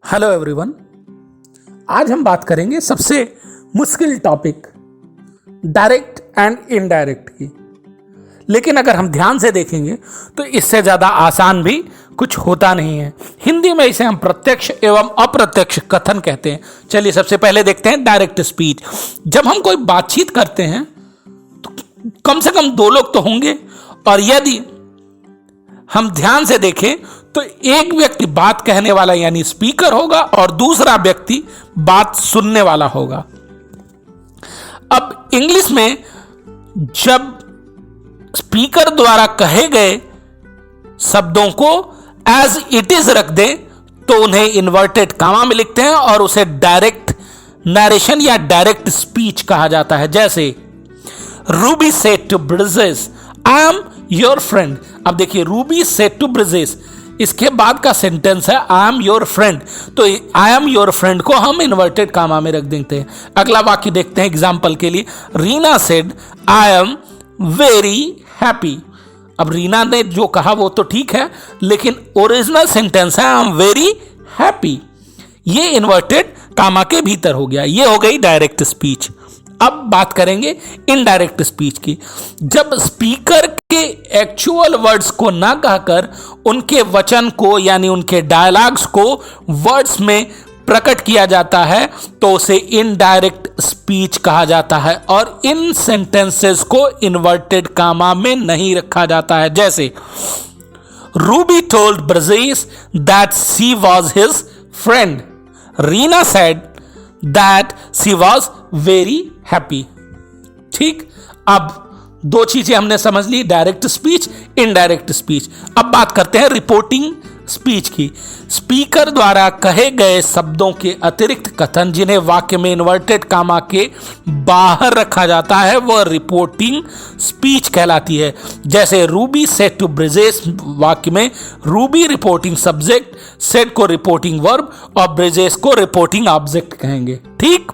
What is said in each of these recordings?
Hello everyone. आज हम बात करेंगे सबसे मुश्किल टॉपिक डायरेक्ट एंड इनडायरेक्ट की। लेकिन अगर हम ध्यान से देखेंगे तो इससे ज़्यादा आसान भी कुछ होता नहीं है। हिंदी में इसे हम प्रत्यक्ष एवं अप्रत्यक्ष कथन कहते हैं। चलिए सबसे पहले देखते हैं डायरेक्ट स्पीच। जब हम कोई बातचीत करते हैं तो कम से कम दो लोग तो होंगे, और यदि हम ध्यान से देखें तो एक व्यक्ति बात कहने वाला यानी स्पीकर होगा और दूसरा व्यक्ति बात सुनने वाला होगा। अब इंग्लिश में जब स्पीकर द्वारा कहे गए शब्दों को एज इट इज रख दें तो उन्हें इन्वर्टेड कामा में लिखते हैं और उसे डायरेक्ट नरेशन या डायरेक्ट स्पीच कहा जाता है। जैसे Ruby said to Brijesh, I am your friend. अब देखिए, रूबी सेड टू ब्रिजेस, इसके बाद का सेंटेंस है आई एम योर फ्रेंड, तो आई एम योर फ्रेंड को हम इन्वर्टेड कामा में रख देते हैं। अगला वाक्य देखते हैं एग्जाम्पल के लिए। Reena said I am very happy. अब रीना ने जो कहा वो तो ठीक है, लेकिन ओरिजिनल सेंटेंस है आई एम वेरी हैप्पी। ये इन्वर्टेड कामा के भीतर हो गया। ये हो गई डायरेक्ट स्पीच। अब बात करेंगे इनडायरेक्ट स्पीच की। जब स्पीकर के एक्चुअल वर्ड्स को ना कहकर उनके वचन को यानी उनके डायलॉग्स को वर्ड्स में प्रकट किया जाता है तो उसे इनडायरेक्ट स्पीच कहा जाता है, और इन सेंटेंसेस को इन्वर्टेड कामा में नहीं रखा जाता है। जैसे Ruby told Brajesh that she was his friend, Reena said that she was very happy. ठीक, अब दो चीजें हमने समझ ली, डायरेक्ट स्पीच, इनडायरेक्ट स्पीच। अब बात करते हैं रिपोर्टिंग स्पीच की। स्पीकर द्वारा कहे गए शब्दों के अतिरिक्त कथन जिन्हें वाक्य में इन्वर्टेड कामा के बाहर रखा जाता है वह रिपोर्टिंग स्पीच कहलाती है। जैसे रूबी सेड टू ब्रिजेस, वाक्य में रूबी रिपोर्टिंग सब्जेक्ट, सेड को रिपोर्टिंग वर्ब और ब्रिजेस को रिपोर्टिंग ऑब्जेक्ट कहेंगे। ठीक,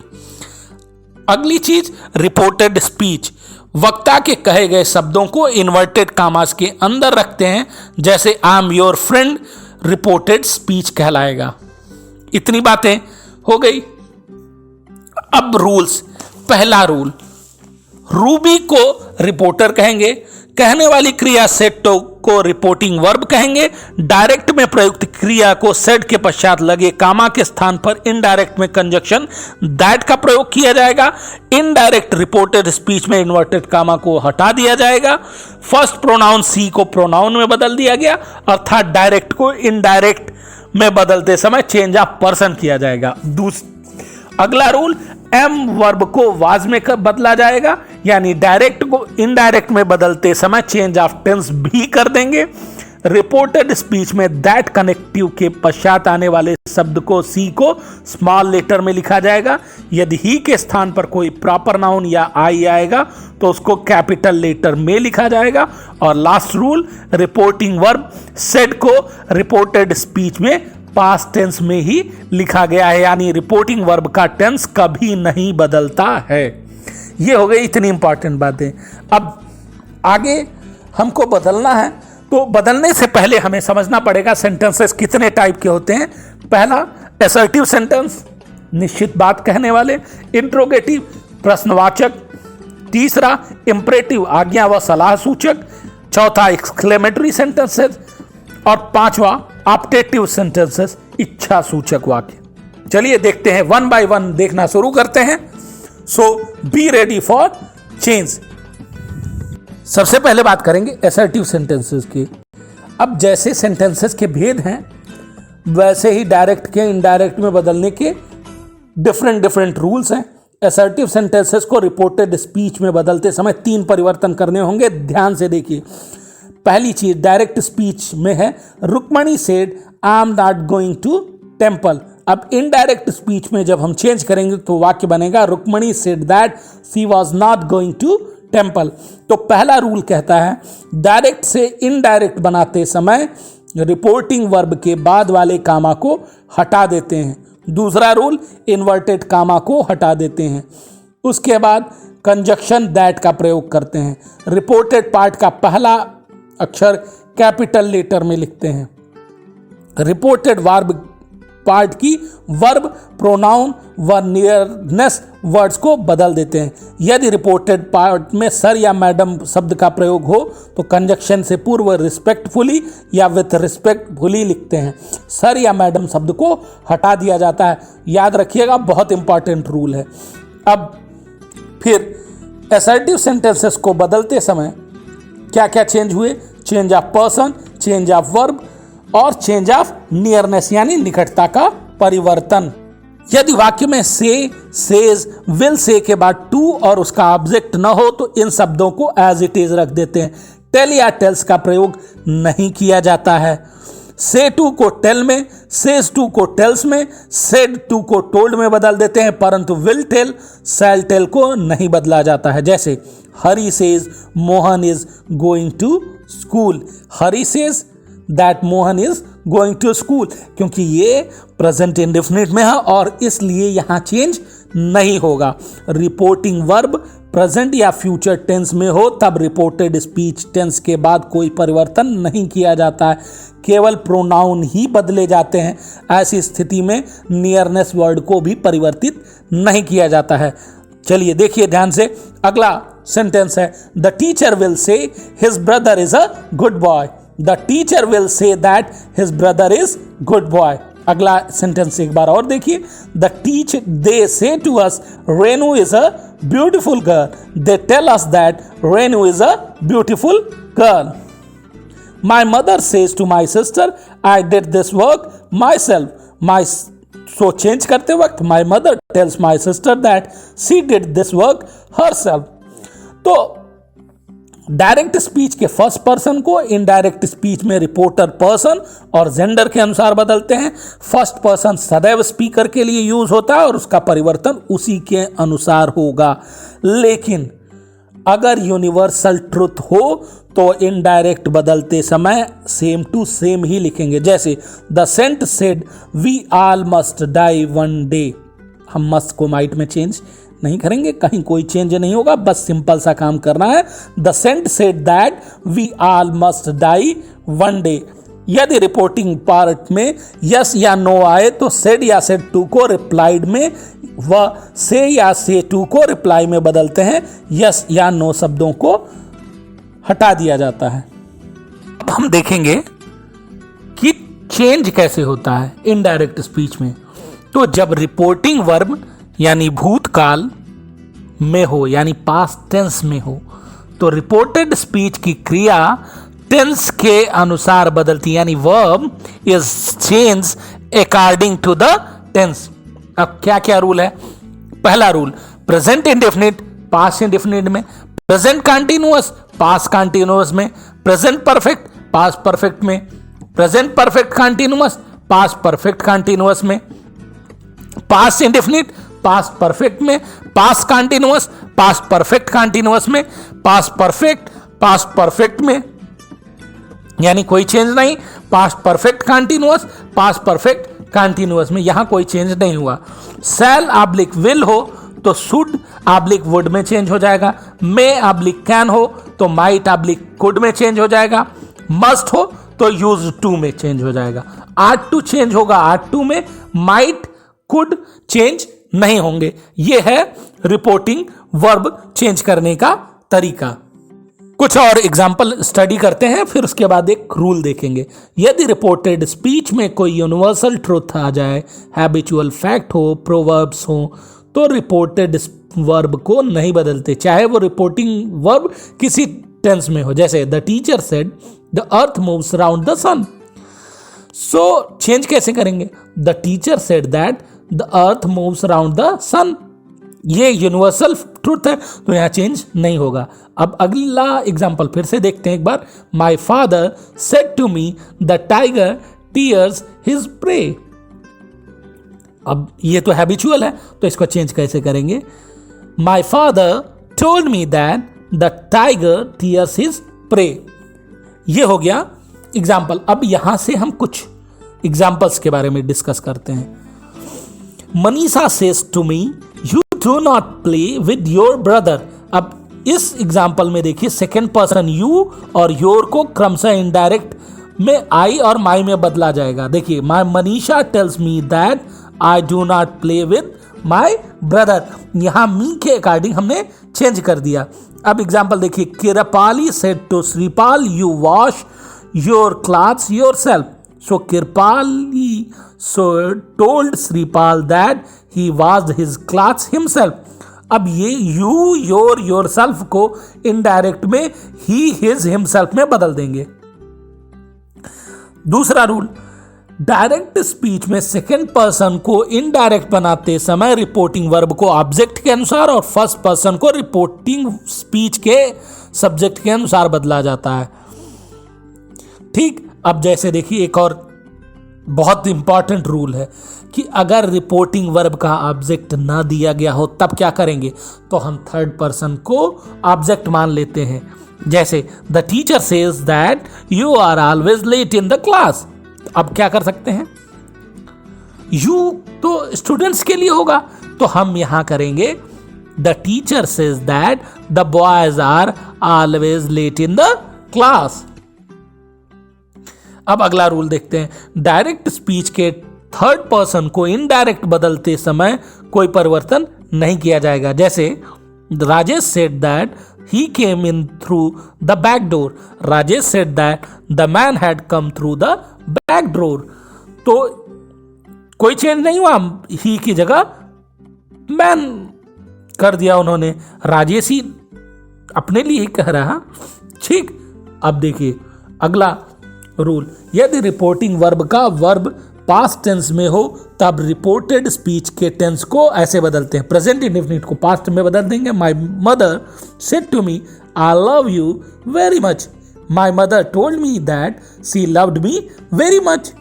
अगली चीज रिपोर्टेड स्पीच। वक्ता के कहे गए शब्दों को इन्वर्टेड कामास के अंदर रखते हैं। जैसे आई am your friend reported speech कहलाएगा। इतनी बातें हो गई। अब रूल्स। पहला रूल, रूबी को रिपोर्टर कहेंगे, कहने वाली क्रिया सेड को रिपोर्टिंग वर्ब कहेंगे, डायरेक्ट में प्रयुक्त क्रिया को सेड के पश्चात लगे कामा के स्थान पर इनडायरेक्ट में कंजक्शन दैट का प्रयोग किया जाएगा। इनडायरेक्ट रिपोर्टेड स्पीच में इन्वर्टेड कामा को हटा दिया जाएगा। फर्स्ट प्रोनाउन सी को प्रोनाउन में बदल दिया गया, अर्थात डायरेक्ट को इनडायरेक्ट में बदलते समय चेंज ऑफ पर्सन किया जाएगा। अगला रूल, एम वर्ब को वाज में बदला जाएगा, यानी डायरेक्ट को इनडायरेक्ट में बदलते समय चेंज ऑफ टेंस भी कर देंगे। रिपोर्टेड स्पीच में दैट कनेक्टिव के पश्चात आने वाले शब्द को सी को स्मॉल लेटर में लिखा जाएगा। यदि ही के स्थान पर कोई प्रॉपर नाउन या आई आएगा तो उसको कैपिटल लेटर में लिखा जाएगा। और last rule, reporting verb said को रिपोर्टेड स्पीच में पास्ट टेंस में ही लिखा गया है, यानी रिपोर्टिंग वर्ब का टेंस कभी नहीं बदलता है। ये हो गई इतनी इंपॉर्टेंट बातें। अब आगे हमको बदलना है, तो बदलने से पहले हमें समझना पड़ेगा सेंटेंसेस कितने टाइप के होते हैं। पहला असर्टिव सेंटेंस, निश्चित बात कहने वाले। इंट्रोगेटिव, प्रश्नवाचक। तीसरा इंपरेटिव, आज्ञा व सलाह सूचक। चौथा एक्सक्लेमेटरी सेंटेंसेस, और पांचवा ऑप्टेटिव सेंटेंसेस, इच्छा सूचक वाक्य। चलिए देखते हैं, वन बाय वन देखना शुरू करते हैं। सो बी रेडी फॉर चेंज। सबसे पहले बात करेंगे असर्टिव सेंटेंसेस की। अब जैसे सेंटेंसेस के भेद हैं वैसे ही डायरेक्ट के इनडायरेक्ट में बदलने के डिफरेंट रूल्स हैं। असर्टिव सेंटेंसेस को रिपोर्टेड स्पीच में बदलते समय 3 परिवर्तन करने होंगे। ध्यान से देखिए। पहली चीज डायरेक्ट स्पीच में है, Rukmani said I am not going to temple. अब इनडायरेक्ट स्पीच में जब हम चेंज करेंगे तो वाक्य बनेगा Rukmani said that she was not going to temple. तो पहला रूल कहता है डायरेक्ट से इनडायरेक्ट बनाते समय रिपोर्टिंग वर्ब के बाद वाले कामा को हटा देते हैं। दूसरा रूल, इन्वर्टेड कामा को हटा देते हैं। उसके बाद कंजक्शन दैट का प्रयोग करते हैं। रिपोर्टेड पार्ट का पहला अक्षर कैपिटल लेटर में लिखते हैं। रिपोर्टेड वर्ब पार्ट की वर्ब, प्रोनाउन व नियरनेस वर्ड्स को बदल देते हैं। यदि रिपोर्टेड पार्ट में सर या मैडम शब्द का प्रयोग हो तो कंजक्शन से पूर्व रिस्पेक्टफुली या विथ रिस्पेक्टफुली लिखते हैं। सर या मैडम शब्द को हटा दिया जाता है। याद रखिएगा, बहुत इंपॉर्टेंट रूल है। अब फिर असर्टिव सेंटेंसेस को बदलते समय क्या क्या चेंज हुए? Change of person, change of verb और चेंज ऑफ नियरनेस यानी निकटता का परिवर्तन। यदि वाक्य में से, सेज, विल से के बाद टू और उसका ऑब्जेक्ट न हो तो इन शब्दों को एज इट इज रख देते हैं। टेल या टेल्स का प्रयोग नहीं किया जाता है। से टू को टेल में, सेज टू को टेल्स में, सेड टू को टोल्ड में बदल देते हैं, परंतु विल टेल, शैल टेल को नहीं बदला जाता है। जैसे Hari says Mohan is going to school. Hari says that Mohan is going to school, क्योंकि ये प्रेजेंट इंडेफिनिट में है और इसलिए यहां चेंज नहीं होगा। रिपोर्टिंग वर्ब प्रेजेंट या फ्यूचर टेंस में हो तब रिपोर्टेड स्पीच टेंस के बाद कोई परिवर्तन नहीं किया जाता है, केवल प्रोनाउन ही बदले जाते हैं। ऐसी स्थिति में नियरनेस वर्ड को भी परिवर्तित नहीं किया जाता है। चलिए देखिए ध्यान से, अगला सेंटेंस है the teacher will say his brother is a good boy. The teacher will say that his brother is good boy. अगला सेंटेंस एक बार और देखिए, the teacher they say to us Renu is a beautiful girl. They tell us that Renu is a beautiful girl. My mother says to my sister I did this work myself. So change करते वक्त my mother tells my sister that she did this work her self. तो direct speech के first person को indirect speech में reporter person और gender के अनुसार बदलते हैं। फर्स्ट पर्सन सदैव स्पीकर के लिए यूज होता है और उसका परिवर्तन उसी के अनुसार होगा। लेकिन अगर यूनिवर्सल ट्रुथ हो तो इनडायरेक्ट बदलते समय सेम टू सेम ही लिखेंगे। जैसे the saint said we all must die one day. हम मस्ट को माइट में चेंज नहीं करेंगे, कहीं कोई चेंज नहीं होगा, बस सिंपल सा काम करना है। The saint said that we all must die one day. यदि रिपोर्टिंग पार्ट में यस या नो आए तो सेड या सेड टू को रिप्लाइड में व से या से टू को रिप्लाई में बदलते हैं। यस या नो शब्दों को हटा दिया जाता है। अब हम देखेंगे कि चेंज कैसे होता है इनडायरेक्ट स्पीच में। तो जब रिपोर्टिंग वर्ब यानी भूतकाल में हो यानी पास्ट टेंस में हो तो रिपोर्टेड स्पीच की क्रिया टेंस के अनुसार बदलती यानी verb is change according to the tense. अब क्या क्या रूल है? पहला rule, present indefinite past indefinite में, प्रेजेंट कंटीन्यूअस पास्ट कंटीन्यूअस में, प्रेजेंट परफेक्ट पास्ट परफेक्ट में, present perfect continuous past perfect continuous में, पास्ट इंडेफिनिट पास्ट परफेक्ट में, past continuous past perfect continuous में, पास्ट परफेक्ट में यानी कोई चेंज नहीं, past perfect continuous past perfect continuous में यहां कोई चेंज नहीं हुआ। शैल ऑब्लिक विल हो तो शुड ऑब्लिक वुड में चेंज हो जाएगा। मे ऑब्लिक कैन हो तो माइट ऑब्लिक कुड में चेंज हो जाएगा। मस्ट हो तो यूज टू में चेंज हो जाएगा। आर्ट टू चेंज होगा आर्ट टू में, माइट कुड चेंज नहीं होंगे। यह है रिपोर्टिंग वर्ब चेंज करने का तरीका। कुछ और एग्जाम्पल स्टडी करते हैं, फिर उसके बाद एक रूल देखेंगे। यदि रिपोर्टेड स्पीच में कोई यूनिवर्सल ट्रूथ आ जाए, हैबिचुअल फैक्ट हो, प्रोवर्ब्स हो, तो रिपोर्टेड वर्ब को नहीं बदलते, चाहे वो रिपोर्टिंग वर्ब किसी टेंस में हो। जैसे the teacher said the earth moves around the sun. So change कैसे करेंगे? The teacher said that the earth moves around the sun. ये यूनिवर्सल ट्रूथ है तो यहां चेंज नहीं होगा। अब अगला एग्जाम्पल फिर से देखते हैं एक बार। My father said to me the tiger tears his prey. अब ये तो हैबिचुअल है तो इसको चेंज कैसे करेंगे? My father told me that the tiger tears his pray. ये हो गया एग्जाम्पल। अब यहां से हम कुछ एग्जाम्पल्स के बारे में डिस्कस करते हैं। Manisha says to me you do not play with your brother. अब इस एग्जाम्पल में देखिए सेकेंड पर्सन यू और योर को क्रमशः इनडायरेक्ट में आई और माई में बदला जाएगा। देखिए, my Manisha tells me that I do not play with my brother, यहां मी के अकॉर्डिंग हमने चेंज कर दिया। अब एग्जाम्पल देखिए, Kirpali said to Shripal you wash your clothes yourself. So Kirpali told Shripal that he washed his clothes himself. अब ये यू योर योरसेल्फ को इनडायरेक्ट में ही हिज हिमसेल्फ में बदल देंगे। दूसरा रूल, डायरेक्ट स्पीच में सेकंड पर्सन को इनडायरेक्ट बनाते समय रिपोर्टिंग वर्ब को ऑब्जेक्ट के अनुसार और फर्स्ट पर्सन को रिपोर्टिंग स्पीच के सब्जेक्ट के अनुसार बदला जाता है। ठीक, अब जैसे देखिए, एक और बहुत इंपॉर्टेंट रूल है कि अगर रिपोर्टिंग वर्ब का ऑब्जेक्ट ना दिया गया हो तब क्या करेंगे, तो हम थर्ड पर्सन को ऑब्जेक्ट मान लेते हैं। जैसे the teacher says that you are always late in the class. अब क्या कर सकते हैं, यू तो स्टूडेंट्स के लिए होगा, तो हम यहां करेंगे the teacher says that the boys are always late in the class. अब अगला रूल देखते हैं, डायरेक्ट स्पीच के थर्ड पर्सन को इनडायरेक्ट बदलते समय कोई परिवर्तन नहीं किया जाएगा। जैसे Rajesh said that he came in through the back door, Rajesh said that the man had come through the back door. तो कोई चेंज नहीं हुआ, ही की जगह मैन कर दिया उन्होंने, राजेश ही अपने लिए ही कह रहा। ठीक, अब देखिए अगला रूल, यदि रिपोर्टिंग वर्ब का वर्ब पास्ट टेंस में हो तब रिपोर्टेड स्पीच के टेंस को ऐसे बदलते हैं। प्रेजेंट इंडेफिनिट को पास्ट में बदल देंगे, my mother said to me I love you very much, my mother told me that she loved me very much.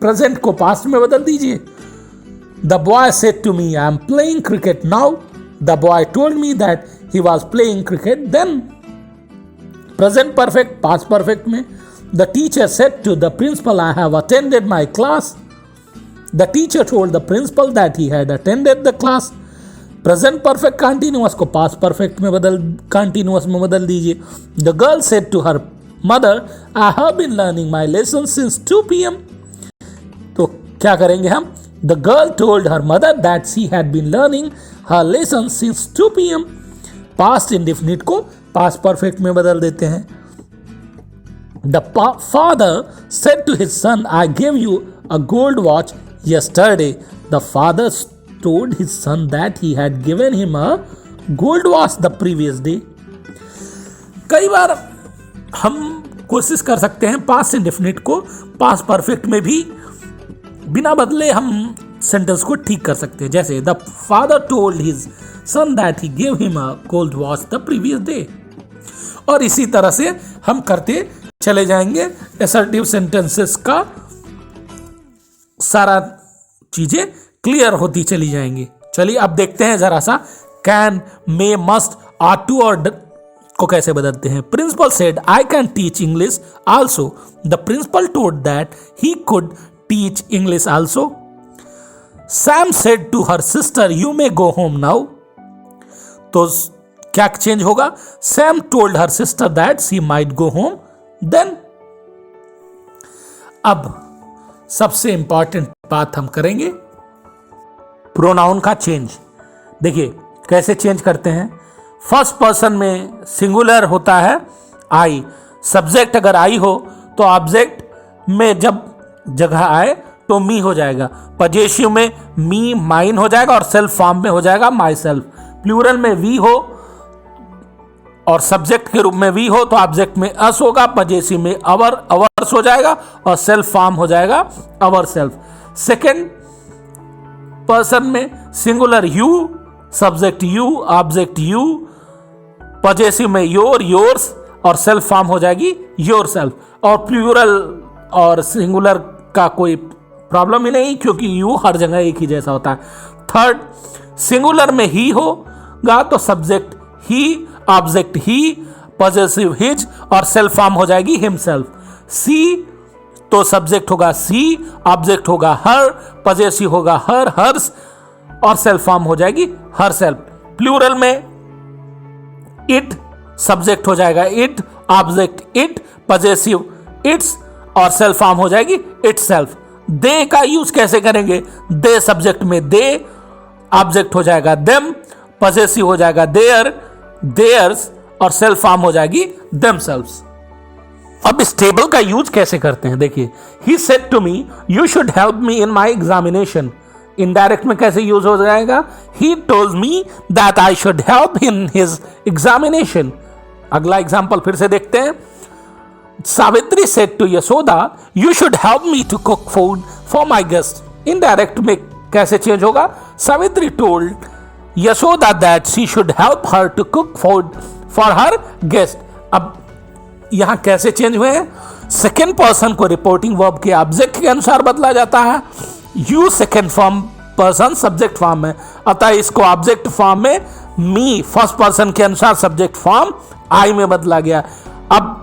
Present को पास्ट में बदल दीजिए, the boy said to me I am playing cricket now, the boy told me that he was playing cricket then. Present perfect past perfect में, the teacher said to the principal I have attended my class, the teacher told the principal that he had attended the class। Present perfect continuous को past perfect में continuous में बदल दीजिए, the girl said to her mother I have been learning my lessons since 2 p.m। तो क्या करेंगे हम, the girl told her mother that she had been learning her lessons since 2 p.m। Past indefinite को past perfect में बदल देते हैं। The father said to his son, I gave you a gold watch yesterday। The father told his son that he had given him a gold watch the previous day। कई बार हम कोशिश कर सकते हैं पास्ट इंडेफिनिट को past perfect में भी बिना बदले हम सेंटेंस को ठीक कर सकते हैं। जैसे the father told his son that he gave him a gold watch the previous day. और इसी तरह से हम करते चले जाएंगे, असर्टिव सेंटेंसेस का सारा चीजें क्लियर होती चली जाएंगी। चलिए अब देखते हैं जरा सा can, may, must, are to और को कैसे बदलते हैं। Principal said I can teach English also, the principal told that he could teach English also. Sam said to her sister you may go home now, तो क्या change होगा, Sam told her sister that she might go home then. अब सबसे important बात हम करेंगे pronoun का change. देखिए कैसे चेंज करते हैं। फर्स्ट पर्सन में सिंगुलर होता है आई, सब्जेक्ट अगर आई हो तो ऑब्जेक्ट में जब जगह आए तो मी हो जाएगा, पजेसिव में मी माइन हो जाएगा और सेल्फ फॉर्म में हो जाएगा माई सेल्फ। प्लूरल में वी हो और सब्जेक्ट के रूप में वी हो तो ऑब्जेक्ट में अस होगा, पजेसिव में अवर अवर्स हो जाएगा और सेल्फ फॉर्म हो जाएगा अवर सेल्फ। सेकेंड पर्सन में singular you, subject you, object you, possessive में योर योर्स और सेल्फ फॉर्म हो जाएगी योर सेल्फ। और प्लूरल और सिंगुलर का कोई प्रॉब्लम ही नहीं क्योंकि यू हर जगह एक ही जैसा होता है। थर्ड, सिंगुलर में ही होगा तो सब्जेक्ट ही, ऑब्जेक्ट ही, पजेसिव हिज और सेल्फ फॉर्म हो जाएगी हिमसेल्फ। सी तो सब्जेक्ट होगा सी, ऑब्जेक्ट होगा हर, पजेसिव होगा हर, हर्स और सेल्फ फॉर्म हो जाएगी हर सेल्फ। प्लूरल में इट, सब्जेक्ट हो जाएगा it, object it, possessive it's और सेल्फ फॉर्म हो जाएगी इटसेल्फ। दे का यूज कैसे करेंगे? दे सब्जेक्ट में दे, ऑब्जेक्ट हो जाएगा देम, पजेसिव हो जाएगा देयर, देयर्स, और सेल्फ फॉर्म हो जाएगी देमसेल्व्स। अब इस टेबल का यूज कैसे करते हैं देखिए, he said to me you should help me in my examination. Indirect में कैसे यूज हो जाएगा? He told me that I should help in his examination. अगला एग्जाम्पल फिर से देखते हैं। Savitri said to Yashoda you should help me to cook food for my guest. Indirect में कैसे चेंज होगा? Savitri told Yashoda that she should help her to cook food for her guest. अब यहां कैसे चेंज हुए हैं? सेकेंड पर्सन को रिपोर्टिंग वर्ब के ऑब्जेक्ट के अनुसार बदला जाता है। You second form person subject form में, अतः इसको ऑब्जेक्ट फॉर्म में मी फर्स्ट पर्सन के अनुसार सब्जेक्ट फॉर्म आई में बदला गया। अब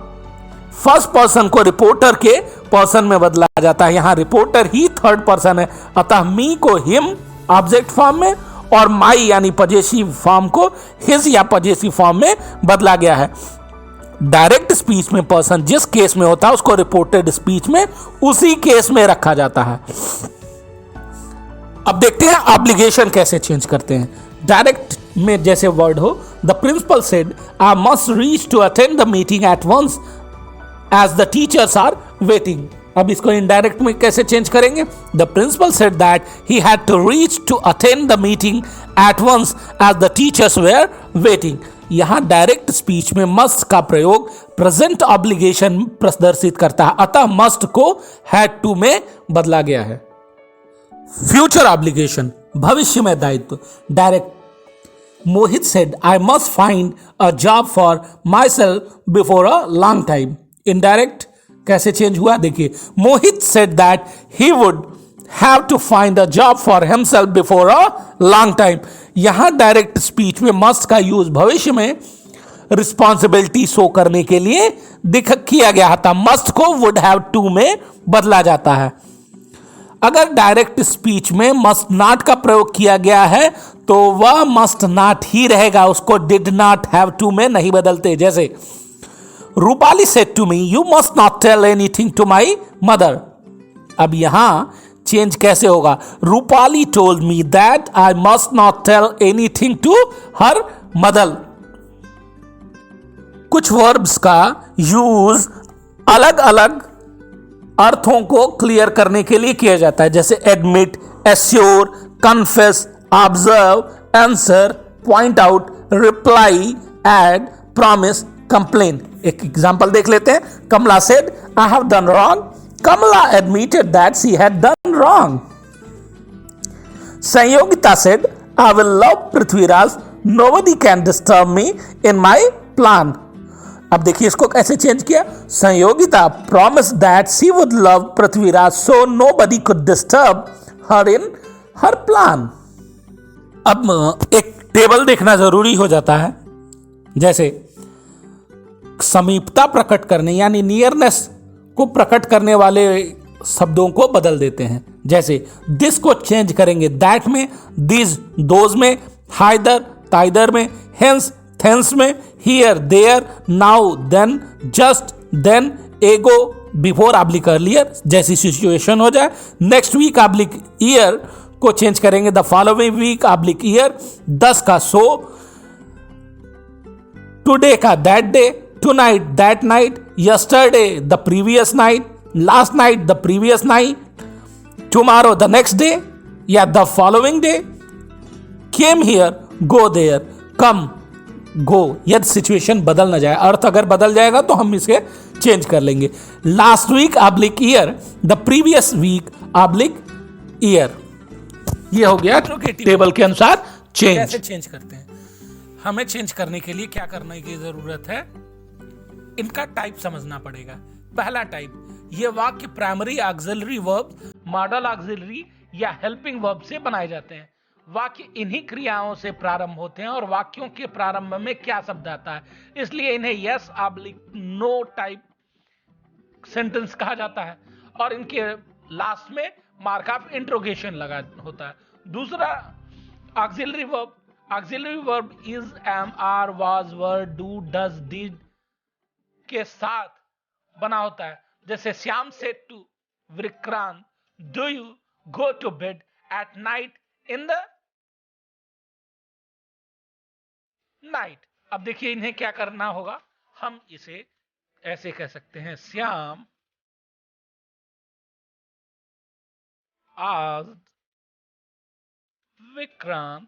फर्स्ट पर्सन को रिपोर्टर के पर्सन में बदला जाता है। यहां रिपोर्टर ही थर्ड पर्सन है, अतः मी को हिम ऑब्जेक्ट फॉर्म में और माई यानी पजेसिव फॉर्म को हिज या पजेसिव फॉर्म में बदला गया है। डायरेक्ट स्पीच में पर्सन जिस केस में होता है उसको रिपोर्टेड स्पीच में उसी केस में रखा जाता है। अब देखते हैं ऑब्लिगेशन कैसे चेंज करते हैं। डायरेक्ट में जैसे वर्ड हो, the principal said I must reach to attend the meeting at once as the teachers are waiting. अब इसको इनडायरेक्ट में कैसे चेंज करेंगे? The principal said that he had to reach to attend the meeting at once as the teachers were waiting. यहां direct speech में must का प्रयोग present obligation प्रदर्शित करता है, अतः मस्ट को हैड टू में बदला गया है। फ्यूचर ऑब्लिगेशन भविष्य में दायित्व। Direct Mohit said I must find a job for my self before a long time. Indirect कैसे चेंज हुआ देखिए, Mohit said that he would have to find a job for himself before a long time. यहां direct speech में must का use भविष्य में responsibility show करने के लिए किया गया था। मस्ट को वुड हैव टू में बदला जाता है। अगर डायरेक्ट स्पीच में मस्ट नॉट का प्रयोग किया गया है तो वह मस्ट नॉट ही रहेगा, उसको डिड नॉट हैव टू में नहीं बदलते। जैसे Rupali said to me you must not tell anything to my mother. अब यहां चेंज कैसे होगा? Rupali told me that I must not tell anything to her mother. कुछ वर्ब्स का यूज अलग अलग अर्थों को क्लियर करने के लिए किया जाता है, जैसे admit, assure, confess, observe, answer, point out, reply, add, promise, complain. एक एग्जांपल देख लेते हैं। Kamala said I have done wrong. Kamala admitted that she had done wrong. Sanyogita said I will love Prithviraj, nobody can disturb me in my plan. अब देखिए इसको कैसे change किया। Sanyogita promise that she would love Prithviraj so nobody could disturb her in her plan. अब एक table देखना जरूरी हो जाता है, जैसे समीपता प्रकट करने यानी नियरनेस को प्रकट करने वाले शब्दों को बदल देते हैं। जैसे दिस को चेंज करेंगे दैट में, दिस दोज में, हाइदर ताइदर में, हेंस थेंस में, here there, now then, just then, ago before oblique earlier जैसी सिचुएशन हो जाए। नेक्स्ट वीक ऑब्लिक ईयर को चेंज करेंगे the following week oblique year, 10 का सो, टुडे का that day, tonight that night, yesterday the previous night, last night the previous night, tomorrow the next day या the following day, came here, go there, come go. यदि situation बदल ना जाए, अर्थ अगर बदल जाएगा तो हम इसे चेंज कर लेंगे। Last week oblique year, the previous week oblique year. ये हो गया टेबल के अनुसार चेंज। कैसे चेंज करते हैं? हमें चेंज करने के लिए क्या करने की जरूरत है? इनका टाइप समझना पड़ेगा। पहला टाइप, ये वाक्य primary auxiliary verb, model auxiliary या हेल्पिंग वर्ब से बनाए जाते हैं। वाक्य इन्हीं क्रियाओं से प्रारंभ होते हैं और वाक्यों के प्रारंभ में क्या शब्द आता है, इसलिए इन्हें yes oblique no type sentence कहा जाता है और इनके लास्ट में मार्क ऑफ इंट्रोगेशन लगा होता है। दूसरा auxiliary verb, auxiliary verb is, am, are, was, were, do, does, did के साथ बना होता है। जैसे Shyam said to Vikrant, do you go to bed at night in the night. अब देखिए इन्हें क्या करना होगा, हम इसे ऐसे कह सकते हैं, श्याम आज Vikrant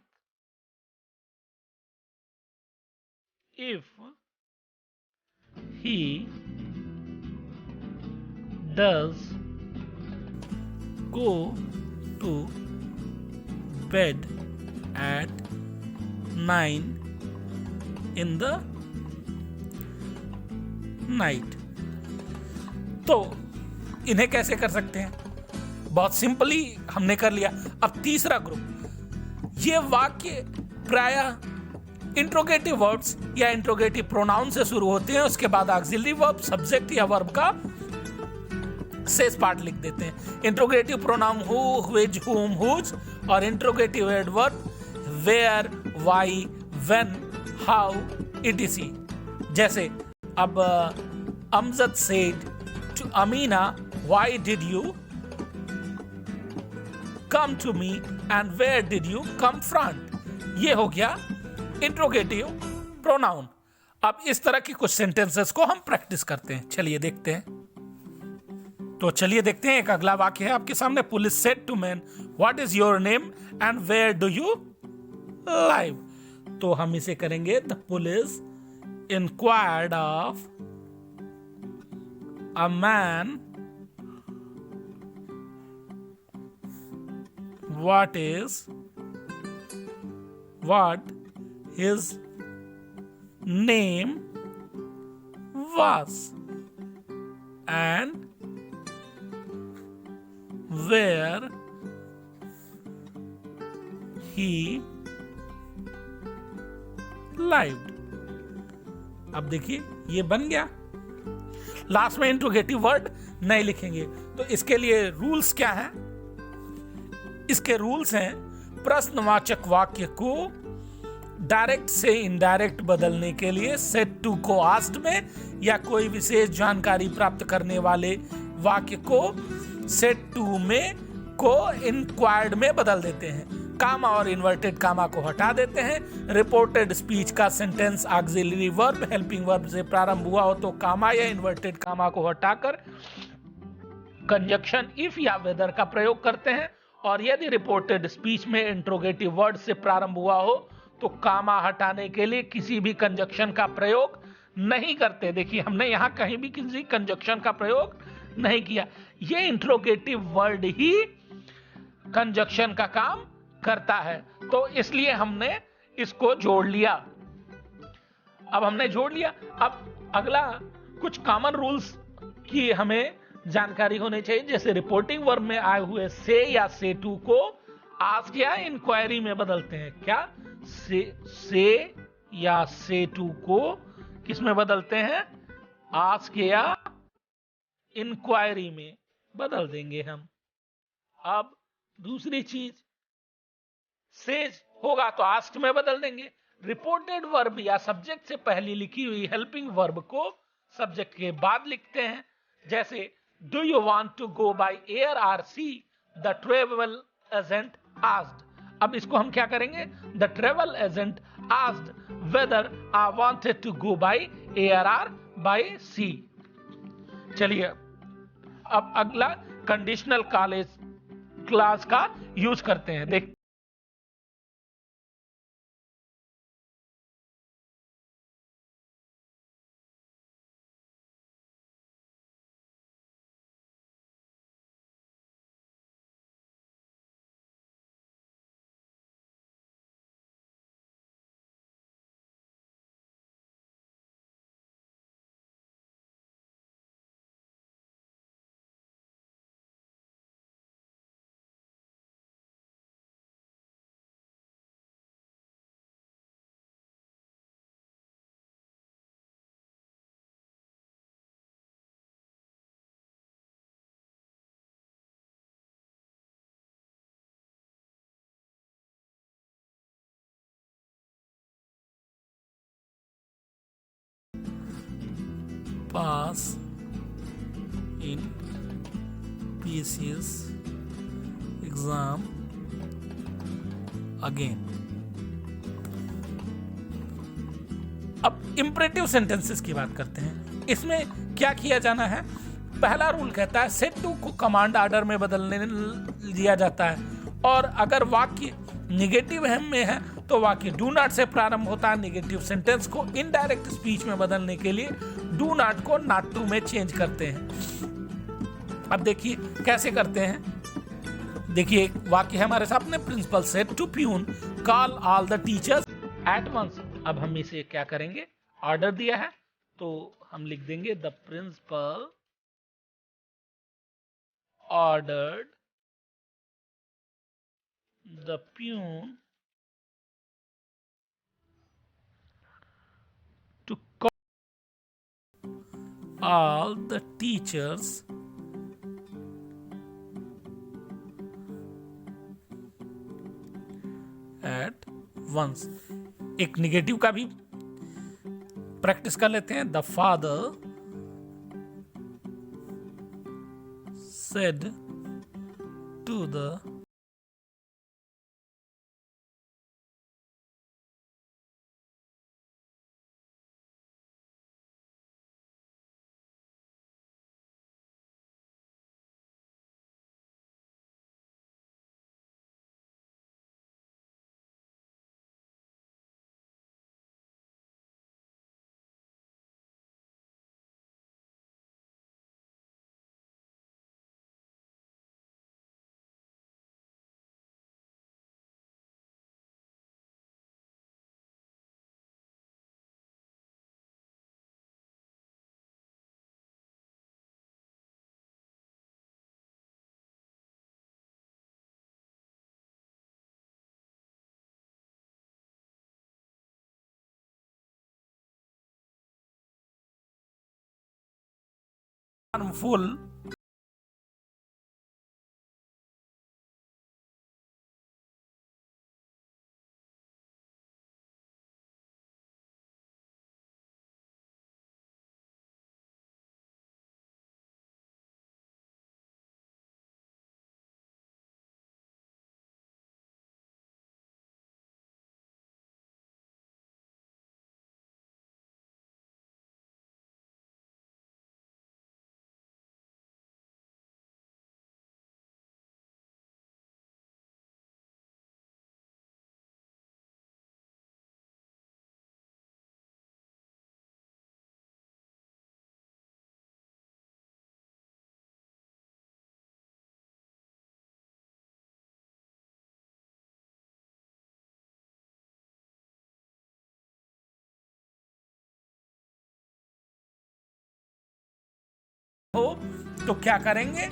if he does go to bed at 9 in the night। तो इन्हें कैसे कर सकते हैं, बहुत सिंपली हमने कर लिया। अब तीसरा ग्रुप, ये वाक्य प्रायः इंट्रोगेटिव वर्ब्स या इंट्रोगेटिव प्रोनाउन से शुरू होते हैं, उसके बाद ऑक्सिलरी वर्ब, सब्जेक्ट या वर्ब का शेष पार्ट लिख देते हैं। Interrogative pronoun who, which, whom, whose, और interrogative adverb where, why, when, how, etc। जैसे अब Amjad said to Amina, why did you come to me and where did you come from. ये हो गया इंट्रोगेटिव प्रोनाउन। अब इस तरह की कुछ सेंटेंसेस को हम प्रैक्टिस करते हैं, चलिए देखते हैं। तो चलिए देखते हैं, एक अगला वाक्य है आपके सामने। Police said to man, what is your name and where do you live. तो हम इसे करेंगे, the police inquired of a man what his name was and where he lived। अब देखिए ये बन गया। लास्ट में इंट्रोगेटिव वर्ड नहीं लिखेंगे, तो इसके लिए रूल्स क्या हैं? इसके रूल्स हैं, प्रश्नवाचक वाक्य को डायरेक्ट से इनडायरेक्ट बदलने के लिए सेड टू को आस्क्ड में, या कोई विशेष जानकारी प्राप्त करने वाले वाक्य को सेड टू में को इंक्वायर्ड में बदल देते हैं। कामा और इन्वर्टेड कामा को हटा देते हैं। रिपोर्टेड स्पीच का sentence auxiliary verb helping verb से प्रारंभ हुआ हो तो कामा या इन्वर्टेड कामा को हटाकर कंजक्शन इफ या वेदर का प्रयोग करते हैं। और यदि रिपोर्टेड स्पीच में इंट्रोगेटिव वर्ड से प्रारंभ हुआ हो तो कामा हटाने के लिए किसी भी कंजक्शन का प्रयोग नहीं करते। देखिए हमने यहां कहीं भी किसी कंजक्शन का प्रयोग नहीं किया, ये इंट्रोगेटिव वर्ड ही कंजक्शन का काम करता है, तो इसलिए हमने इसको जोड़ लिया। अब हमने जोड़ लिया, अब अगला कुछ कॉमन रूल्स की हमें जानकारी होनी चाहिए। जैसे रिपोर्टिंग वर्ब में आए हुए से या से टू को आस्क या इंक्वायरी में बदलते हैं। क्या से या से टू को किस में बदलते हैं? आस्क या इंक्वायरी में बदल देंगे हम। अब दूसरी चीज, सेज होगा तो आस्क में बदल देंगे। रिपोर्टेड वर्ब या सब्जेक्ट से पहले लिखी हुई हेल्पिंग वर्ब को सब्जेक्ट के बाद लिखते हैं। जैसे do you want to go by air or sea, the travel agent asked. अब इसको हम क्या करेंगे? The travel agent asked whether I wanted to go by air or by sea. चलिए अब अगला कंडीशनल क्लास का यूज करते हैं। देख पास in PCS exam again. अब इंपरेटिव सेंटेंसेस की बात करते हैं। इसमें क्या किया जाना है? पहला रूल कहता है सेड टू को कमांड ऑर्डर में बदलने दिया जाता है, और अगर वाक्य निगेटिव में है तो वाक्य डू नॉट से प्रारंभ होता है। निगेटिव सेंटेंस को इनडायरेक्ट स्पीच में बदलने के लिए डू नॉट को नॉट टू में चेंज करते हैं। अब देखिए कैसे करते हैं। देखिए एक वाक्य है हमारे सामने, principal said to peon call all the teachers at once. अब हम इसे क्या करेंगे? ऑर्डर दिया है तो हम लिख देंगे the principal ordered the peon to call all the teachers at once. एक निगेटिव का भी प्रैक्टिस कर लेते हैं। The father said to the full हो तो क्या करेंगे?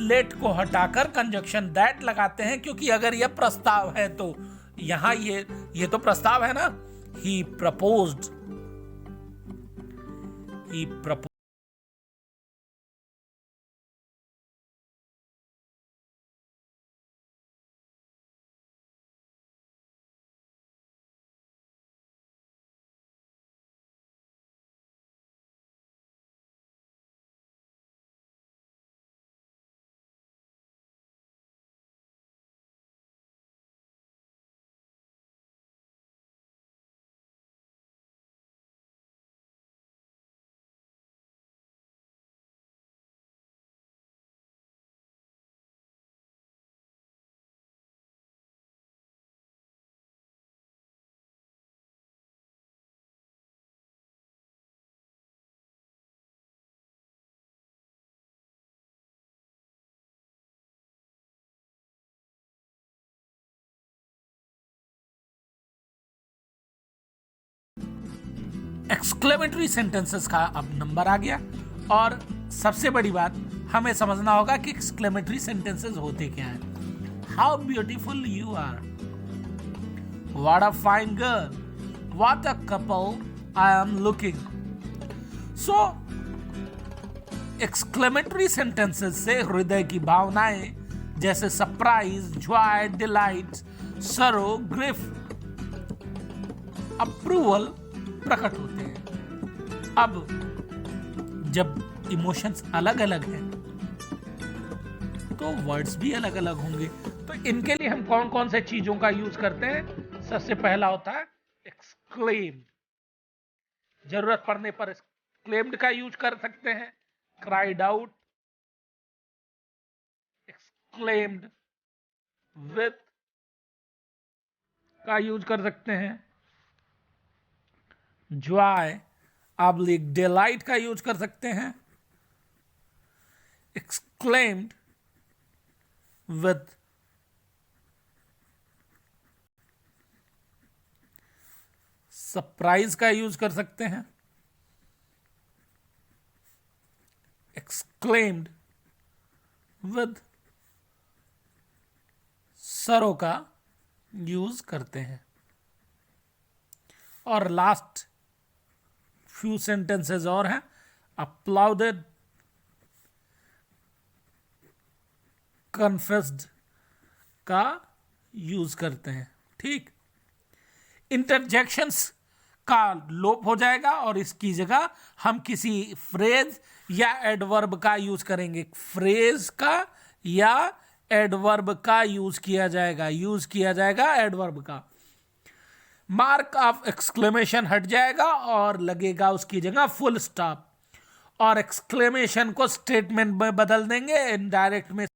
लेट को हटाकर कंजक्शन दैट लगाते हैं, क्योंकि अगर यह प्रस्ताव है तो यहां ये तो प्रस्ताव है ना। ही प्रपोज्ड एक्सक्लेमेटरी सेंटेंसेस का अब नंबर आ गया। और सबसे बड़ी बात हमें समझना होगा कि एक्सक्लेमेटरी सेंटेंसेस होते क्या हैं। How beautiful you are, what a fine girl, what a couple I am looking. So exclamatory sentences से हृदय की भावनाएं जैसे surprise, joy, delight, sorrow, grief, approval प्रकट होते हैं। अब जब इमोशंस अलग अलग हैं तो वर्ड्स भी अलग अलग होंगे। तो इनके लिए हम कौन कौन से चीजों का यूज करते हैं? सबसे पहला होता है एक्सक्लेम्ड, जरूरत पड़ने पर एक्सक्लेम्ड का यूज कर सकते हैं। क्राइड आउट, एक्सक्लेम्ड विथ का यूज कर सकते हैं। जॉय ऑब्लिक डिलाइट का यूज कर सकते हैं। एक्सक्लेम्ड विथ सरप्राइज का यूज कर सकते हैं। एक्सक्लेम्ड विथ सरो का यूज करते हैं। और लास्ट फ्यू सेंटेंसेस और हैं। अपलाउडेड, कन्फेस्ड का यूज करते हैं। ठीक, इंटरजेक्शंस का लोप हो जाएगा और इसकी जगह हम किसी फ्रेज या एडवर्ब का यूज करेंगे। फ्रेज का या एडवर्ब का यूज किया जाएगा एडवर्ब का। मार्क ऑफ एक्सक्लेमेशन हट जाएगा और लगेगा उसकी जगह फुल स्टॉप। और एक्सक्लेमेशन को स्टेटमेंट में बदल देंगे, इनडायरेक्ट में